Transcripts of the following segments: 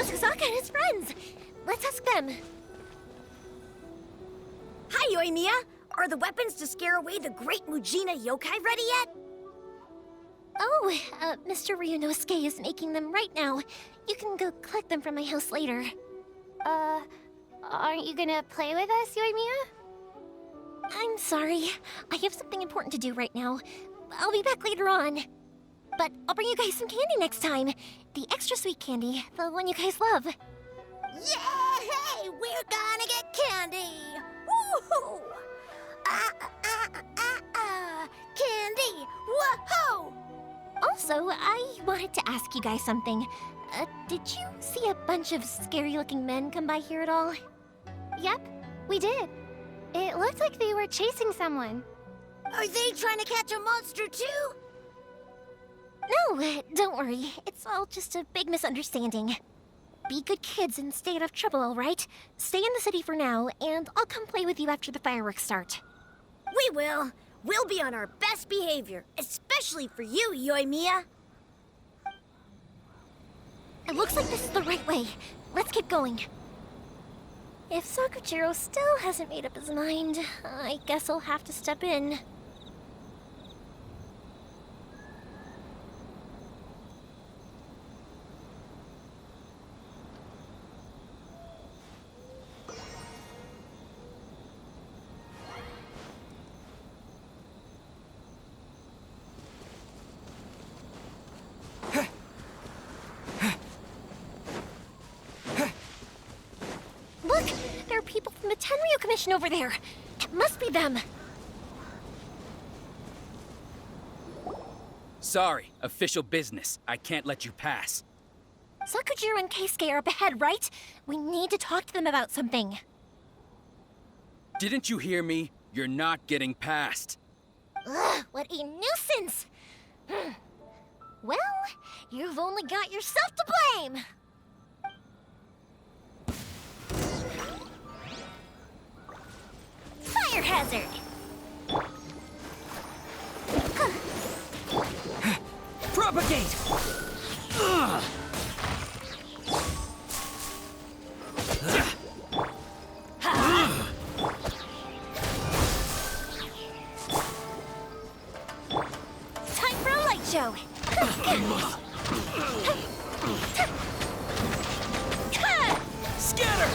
Susaka and his friends. Let's ask them. Hi, Yoimiya! Are the weapons to scare away the great Mujina yokai ready yet? Oh, Mr. Ryunosuke is making them right now. You can go collect them from my house later. Aren't you gonna play with us, Yoimiya? I'm sorry. I have something important to do right now. I'll be back later on. But I'll bring you guys some candy next time. The extra sweet candy, the one you guys love. Yay! We're gonna get candy! Woohoo! Candy! Woohoo! Also, I wanted to ask you guys something. Did you see a bunch of scary-looking men come by here at all? Yep, we did. It looked like they were chasing someone. Are they trying to catch a monster too? No, don't worry. It's all just a big misunderstanding. Be good kids and stay out of trouble, all right? Stay in the city for now, and I'll come play with you after the fireworks start. We will. We'll be on our best behavior, especially for you, Yoimiya. It looks like this is the right way. Let's keep going. If Sakujiro still hasn't made up his mind, I guess I'll have to step in. Look! There are people from the Tenryu Commission over there! It must be them! Sorry, official business. I can't let you pass. Sakujiro and Keisuke are up ahead, right? We need to talk to them about something. Didn't you hear me? You're not getting past. Ugh, what a nuisance! Well, you've only got yourself to blame! Fire hazard! Propagate! Ugh. Time for a light show! Scatter!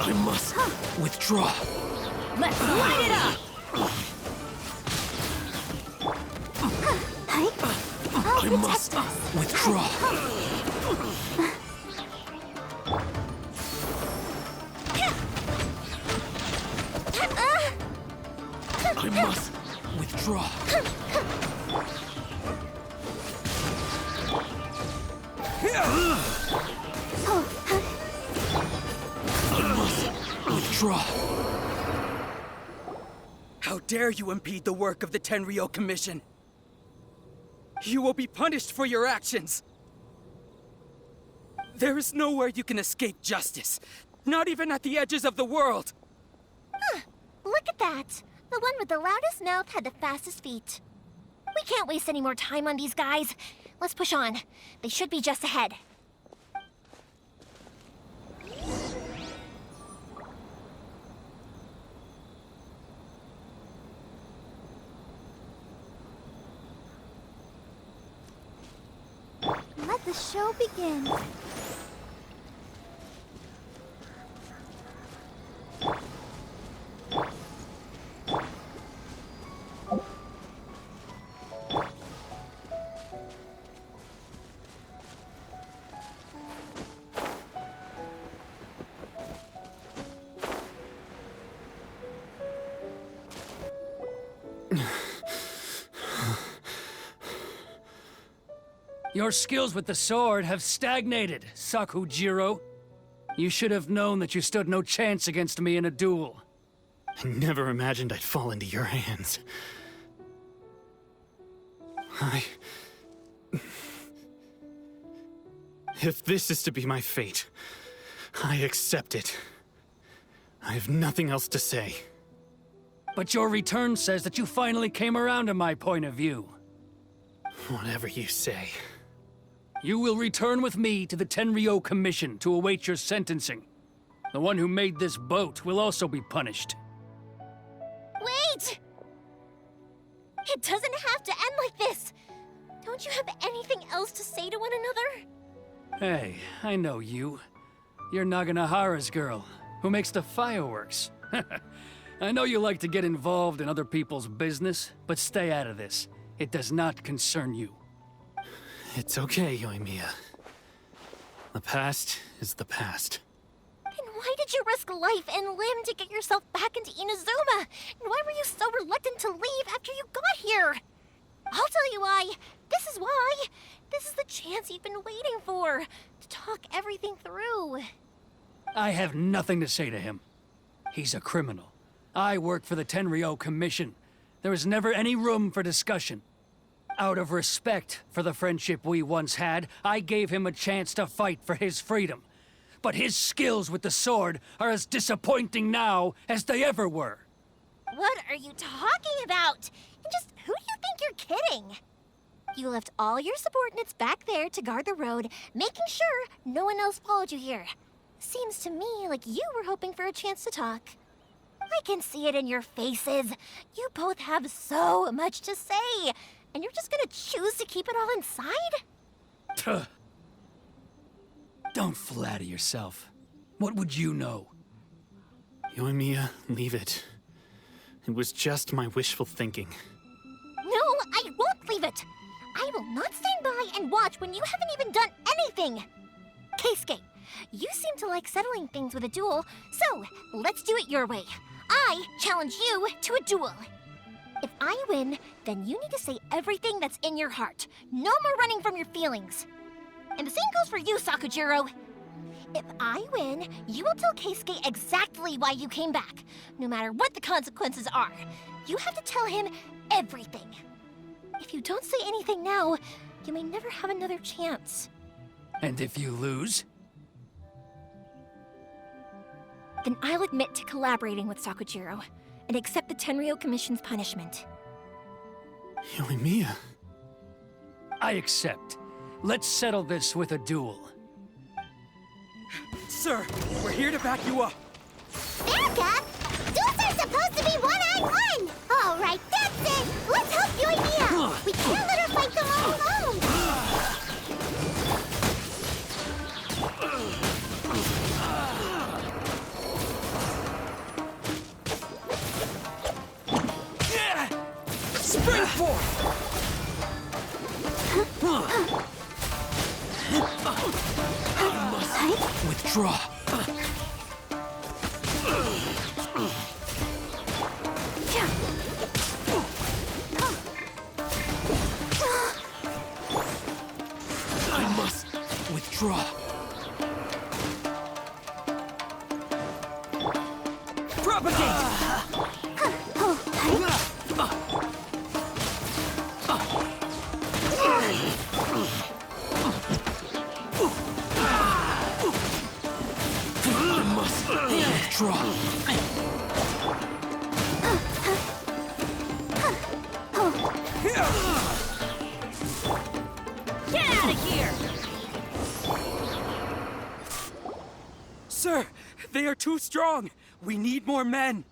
I must withdraw. Let's light it up! I must withdraw. I must withdraw. I must withdraw. How dare you impede the work of the Tenryo Commission? You will be punished for your actions. There is nowhere you can escape justice, not even at the edges of the world. Look at that! The one with the loudest mouth had the fastest feet. We can't waste any more time on these guys. Let's push on. They should be just ahead. Let the show begin. Your skills with the sword have stagnated, Sakujiro. You should have known that you stood no chance against me in a duel. I never imagined I'd fall into your hands. If this is to be my fate, I accept it. I have nothing else to say. But your return says that you finally came around to my point of view. Whatever you say. You will return with me to the Tenryo Commission to await your sentencing. The one who made this boat will also be punished. Wait! It doesn't have to end like this! Don't you have anything else to say to one another? Hey, I know you. You're Naganahara's girl, who makes the fireworks. I know you like to get involved in other people's business, but stay out of this. It does not concern you. It's okay, Yoimiya. The past is the past. Then why did you risk life and limb to get yourself back into Inazuma? And why were you so reluctant to leave after you got here? I'll tell you why. This is why. This is the chance you've been waiting for, to talk everything through. I have nothing to say to him. He's a criminal. I work for the Tenryo Commission. There is never any room for discussion. Out of respect for the friendship we once had, I gave him a chance to fight for his freedom. But his skills with the sword are as disappointing now as they ever were. What are you talking about? And just who do you think you're kidding? You left all your subordinates back there to guard the road, making sure no one else followed you here. Seems to me like you were hoping for a chance to talk. I can see it in your faces. You both have so much to say, and you're just gonna choose to keep it all inside? Tuh. Don't flatter yourself. What would you know? Yoimiya, leave it. It was just my wishful thinking. No, I won't leave it. I will not stand by and watch when you haven't even done anything. Keisuke, you seem to like settling things with a duel, so let's do it your way. I challenge you to a duel. If I win, then you need to say everything that's in your heart. No more running from your feelings. And the same goes for you, Sakujiro. If I win, you will tell Keisuke exactly why you came back, no matter what the consequences are. You have to tell him everything. If you don't say anything now, you may never have another chance. And if you lose? Then I'll admit to collaborating with Sakujiro and accept the Tenryo Commission's punishment. Yoimiya. I accept. Let's settle this with a duel. Sir, we're here to back you up. Back up? Duels are supposed to be one-on-one! All right, that's it! Let's help Yoimiya! We can't let her fight them all alone! Spring forth! I must withdraw. I must withdraw. Propagate! I must withdraw. Get out of here! Sir, they are too strong. We need more men.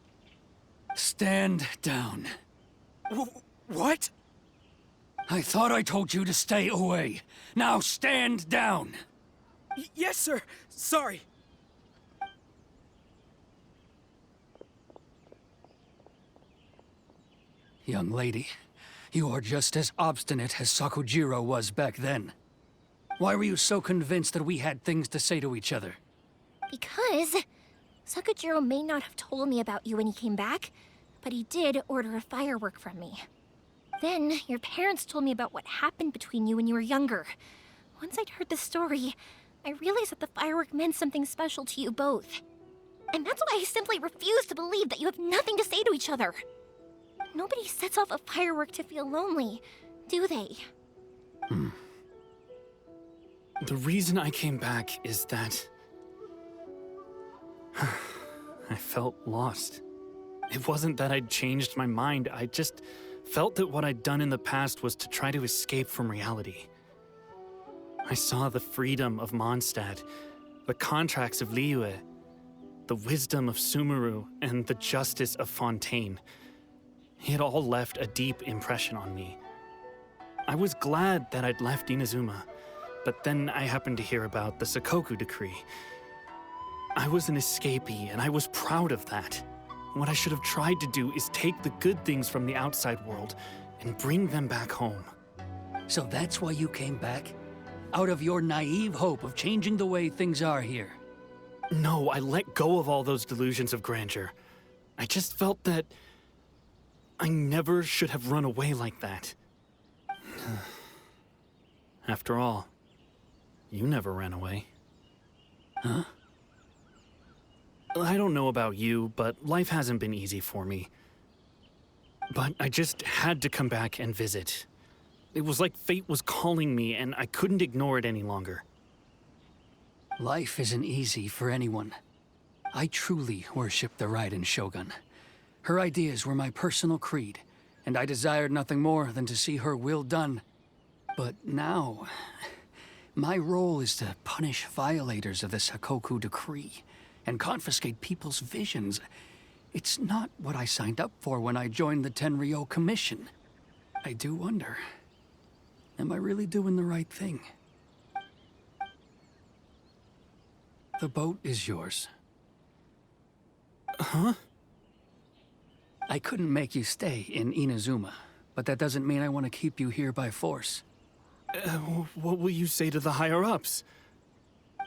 Stand down. What? I thought I told you to stay away. Now stand down. Yes, sir. Sorry. Young lady, you are just as obstinate as Sakujiro was back then. Why were you so convinced that we had things to say to each other? Because Sakujiro may not have told me about you when he came back, but he did order a firework from me. Then your parents told me about what happened between you when you were younger. Once I'd heard the story, I realized that the firework meant something special to you both. And that's why I simply refuse to believe that you have nothing to say to each other. Nobody sets off a firework to feel lonely, do they? The reason I came back is that I felt lost. It wasn't that I'd changed my mind, I just felt that what I'd done in the past was to try to escape from reality. I saw the freedom of Mondstadt, the contracts of Liyue, the wisdom of Sumeru, and the justice of Fontaine. It all left a deep impression on me. I was glad that I'd left Inazuma, but then I happened to hear about the Sakoku decree. I was an escapee, and I was proud of that. What I should have tried to do is take the good things from the outside world and bring them back home. So that's why you came back? Out of your naive hope of changing the way things are here? No, I let go of all those delusions of grandeur. I just felt that I never should have run away like that. After all, you never ran away. Huh? I don't know about you, but life hasn't been easy for me. But I just had to come back and visit. It was like fate was calling me, and I couldn't ignore it any longer. Life isn't easy for anyone. I truly worship the Raiden Shogun. Her ideas were my personal creed, and I desired nothing more than to see her will done. But now, my role is to punish violators of the Sakoku decree and confiscate people's visions. It's not what I signed up for when I joined the Tenryo Commission. I do wonder, am I really doing the right thing? The boat is yours. Huh? I couldn't make you stay in Inazuma, but that doesn't mean I want to keep you here by force. What will you say to the higher-ups?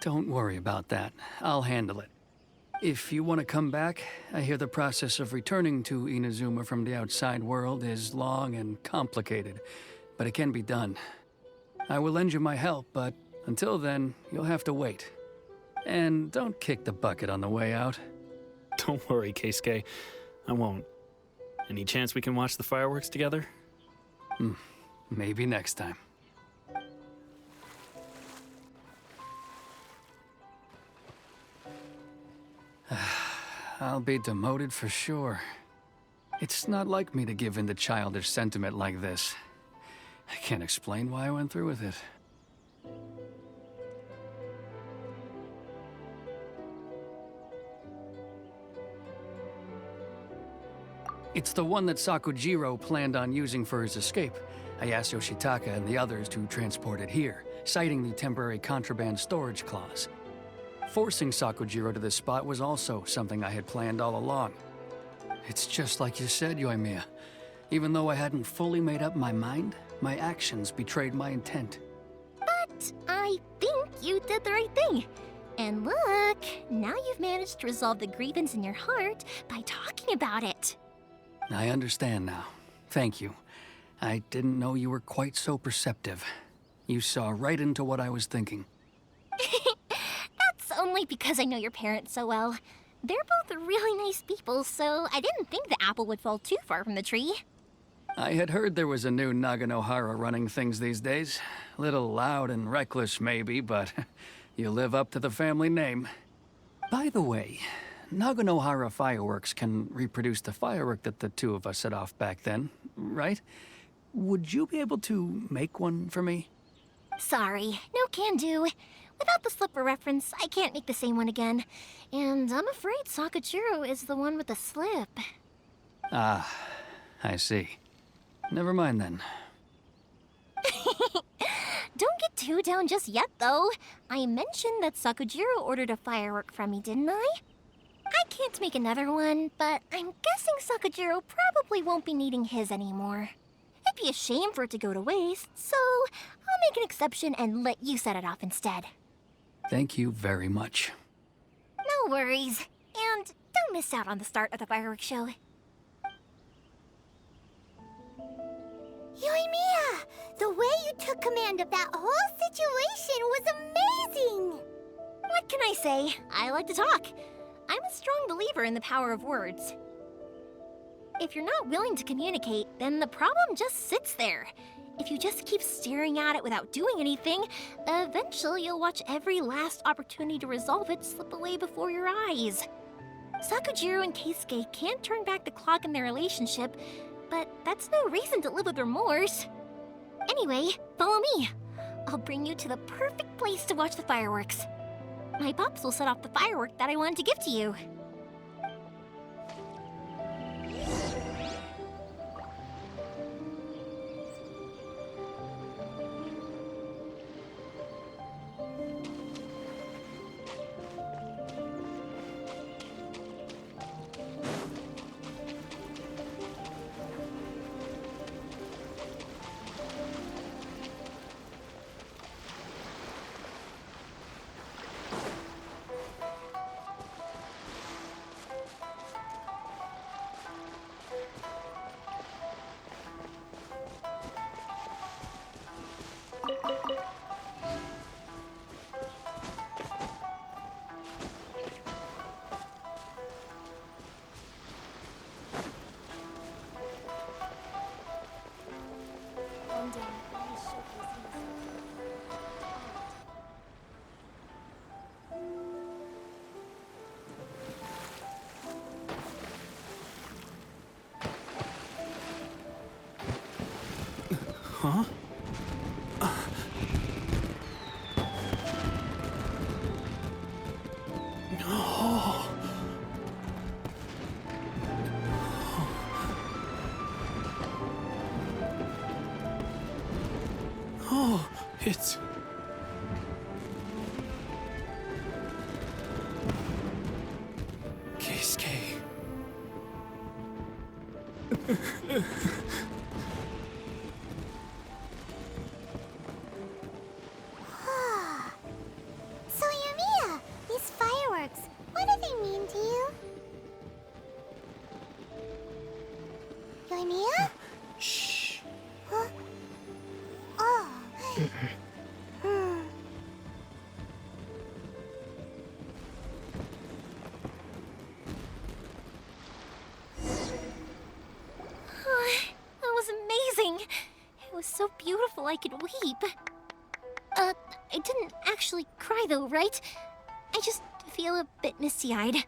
Don't worry about that. I'll handle it. If you want to come back, I hear the process of returning to Inazuma from the outside world is long and complicated, but it can be done. I will lend you my help, but until then, you'll have to wait. And don't kick the bucket on the way out. Don't worry, Keisuke. I won't. Any chance we can watch the fireworks together? Maybe next time. I'll be demoted for sure. It's not like me to give in to childish sentiment like this. I can't explain why I went through with it. It's the one that Sakujiro planned on using for his escape. I asked Yoshitaka and the others to transport it here, citing the temporary contraband storage clause. Forcing Sakujiro to this spot was also something I had planned all along. It's just like you said, Yoimiya. Even though I hadn't fully made up my mind, my actions betrayed my intent. But I think you did the right thing. And look, now you've managed to resolve the grievance in your heart by talking about it. I understand now. Thank you. I didn't know you were quite so perceptive. You saw right into what I was thinking. That's only because I know your parents so well. They're both really nice people, so I didn't think the apple would fall too far from the tree. I had heard there was a new Naganohara running things these days. Little loud and reckless, maybe, but you live up to the family name. By the way, Naganohara fireworks can reproduce the firework that the two of us set off back then, right? Would you be able to make one for me? Sorry, no can do. Without the slipper reference, I can't make the same one again. And I'm afraid Sakujiro is the one with the slip. Ah, I see. Never mind then. Don't get too down just yet, though. I mentioned that Sakujiro ordered a firework from me, didn't I? I can't make another one, but I'm guessing Sakujiro probably won't be needing his anymore. It'd be a shame for it to go to waste, so I'll make an exception and let you set it off instead. Thank you very much. No worries. And don't miss out on the start of the fireworks show. Yoimiya, the way you took command of that whole situation was amazing! What can I say? I like to talk. I'm a strong believer in the power of words. If you're not willing to communicate, then the problem just sits there. If you just keep staring at it without doing anything, eventually you'll watch every last opportunity to resolve it slip away before your eyes. Sakujiro and Keisuke can't turn back the clock in their relationship, but that's no reason to live with remorse. Anyway, follow me. I'll bring you to the perfect place to watch the fireworks. My pops will set off the firework that I wanted to give to you. Huh? No. Oh, it's... Keisuke. So, Yumiya, these fireworks, what do they mean to you? Yumiya? Shh. Huh? Oh. That was amazing. It was so beautiful I could weep. I didn't actually cry though, right? I just feel a bit misty-eyed.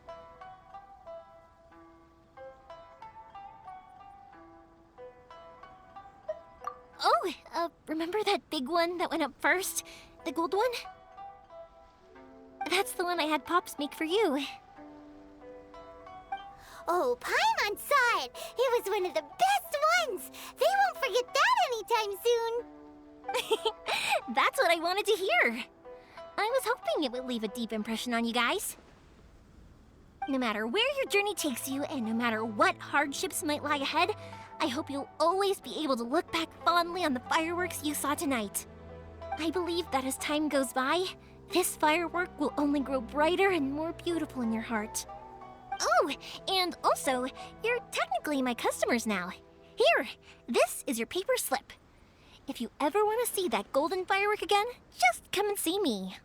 Oh, remember that big one that went up first? The gold one? That's the one I had Pops make for you. Oh, Paimon saw it! It was one of the best ones! They won't forget that anytime soon! That's what I wanted to hear. I was hoping it would leave a deep impression on you guys. No matter where your journey takes you, and no matter what hardships might lie ahead, I hope you'll always be able to look back fondly on the fireworks you saw tonight. I believe that as time goes by, this firework will only grow brighter and more beautiful in your heart. Oh, and also, you're technically my customers now. Here, this is your paper slip. If you ever want to see that golden firework again, just come and see me.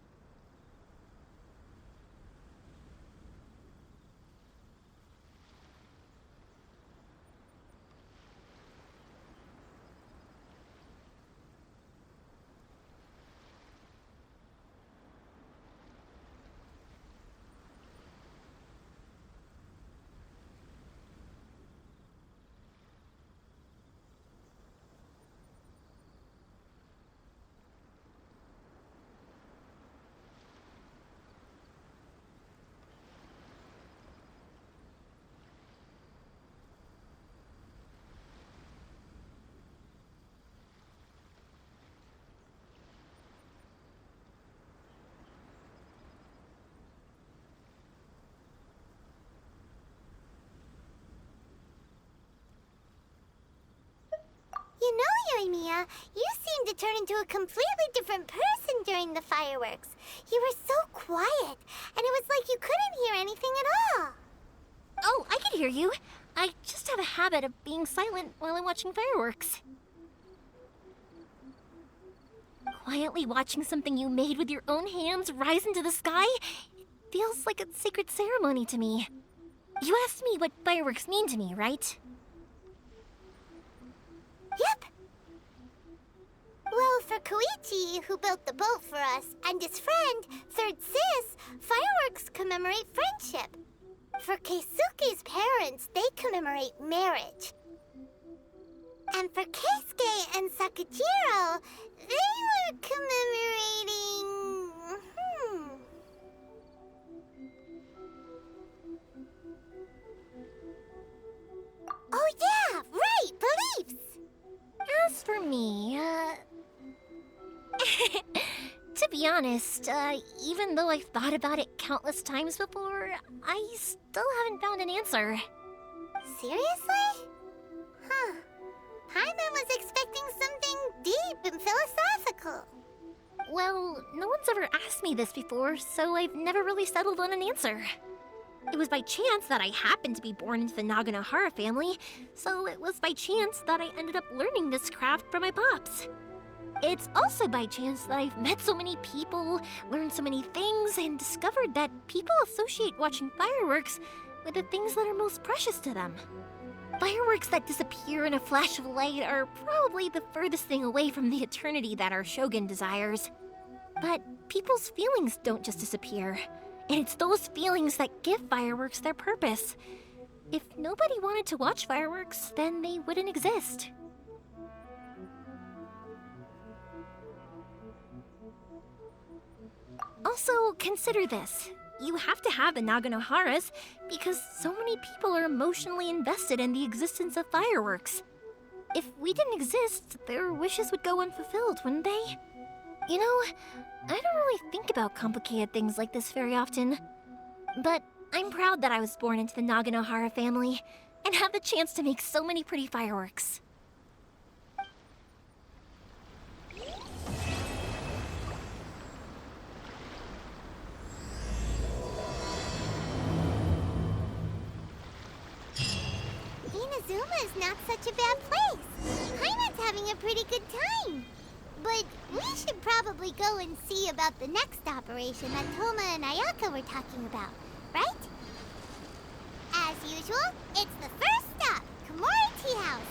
You know, Yumiya, you seemed to turn into a completely different person during the fireworks. You were so quiet, and it was like you couldn't hear anything at all. Oh, I can hear you. I just have a habit of being silent while I'm watching fireworks. Quietly watching something you made with your own hands rise into the sky, it feels like a sacred ceremony to me. You asked me what fireworks mean to me, right? Yep. Well, for Koichi, who built the boat for us, and his friend, Third Sis, fireworks commemorate friendship. For Keisuke's parents, they commemorate marriage. And for Keisuke and Sakajiro, they were commemorating... Oh yeah, right, beliefs! As for me, to be honest, even though I've thought about it countless times before, I still haven't found an answer. Seriously? Huh. Paimon was expecting something deep and philosophical. Well, no one's ever asked me this before, so I've never really settled on an answer. It was by chance that I happened to be born into the Naganohara family, so it was by chance that I ended up learning this craft from my pops. It's also by chance that I've met so many people, learned so many things, and discovered that people associate watching fireworks with the things that are most precious to them. Fireworks that disappear in a flash of light are probably the furthest thing away from the eternity that our shogun desires. But people's feelings don't just disappear, and it's those feelings that give fireworks their purpose. If nobody wanted to watch fireworks, then they wouldn't exist. Also, consider this. You have to have the Naganoharas because so many people are emotionally invested in the existence of fireworks. If we didn't exist, their wishes would go unfulfilled, wouldn't they? You know, I don't really think about complicated things like this very often. But I'm proud that I was born into the Naganohara family and have the chance to make so many pretty fireworks. Inazuma is not such a bad place. Paimon's having a pretty good time. But we should probably go and see about the next operation that Toma and Ayaka were talking about, right? As usual, it's the first stop, Komori Tea House.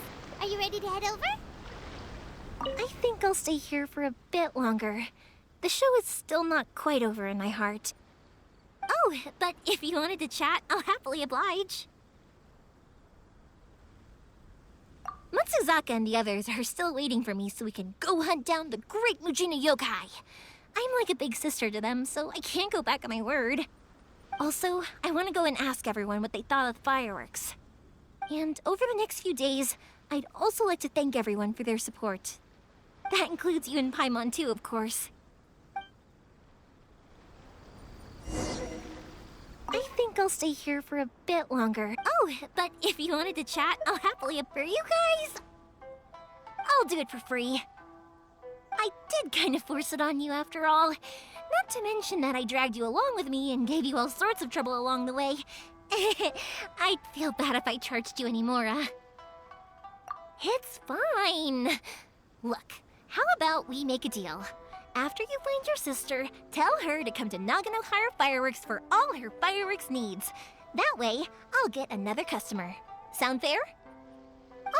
Are you ready to head over? I think I'll stay here for a bit longer. The show is still not quite over in my heart. Oh, but if you wanted to chat, I'll happily oblige. Matsuzaka and the others are still waiting for me so we can go hunt down the great Mujina yokai. I'm like a big sister to them, so I can't go back on my word. Also, I want to go and ask everyone what they thought of the fireworks. And over the next few days, I'd also like to thank everyone for their support. That includes you and Paimon too, of course. I think I'll stay here for a bit longer. Oh, but if you wanted to chat, I'll happily... For you guys, I'll do it for free. I did kind of force it on you after all. Not to mention that I dragged you along with me and gave you all sorts of trouble along the way. I'd feel bad if I charged you anymore, It's fine. Look, how about we make a deal? After you find your sister, tell her to come to Naganohara Fireworks for all her fireworks needs. That way, I'll get another customer. Sound fair?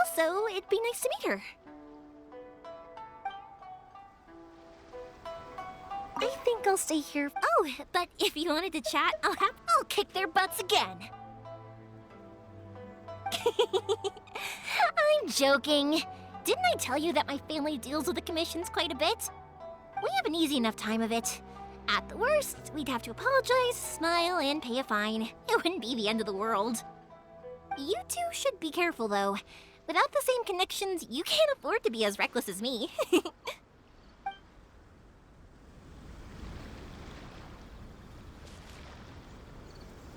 Also, it'd be nice to meet her. I think I'll stay here. Oh, but if you wanted to chat, I'll kick their butts again. I'm joking. Didn't I tell you that my family deals with the commissions quite a bit? We have an easy enough time of it. At the worst, we'd have to apologize, smile, and pay a fine. It wouldn't be the end of the world. You two should be careful, though. Without the same connections, you can't afford to be as reckless as me.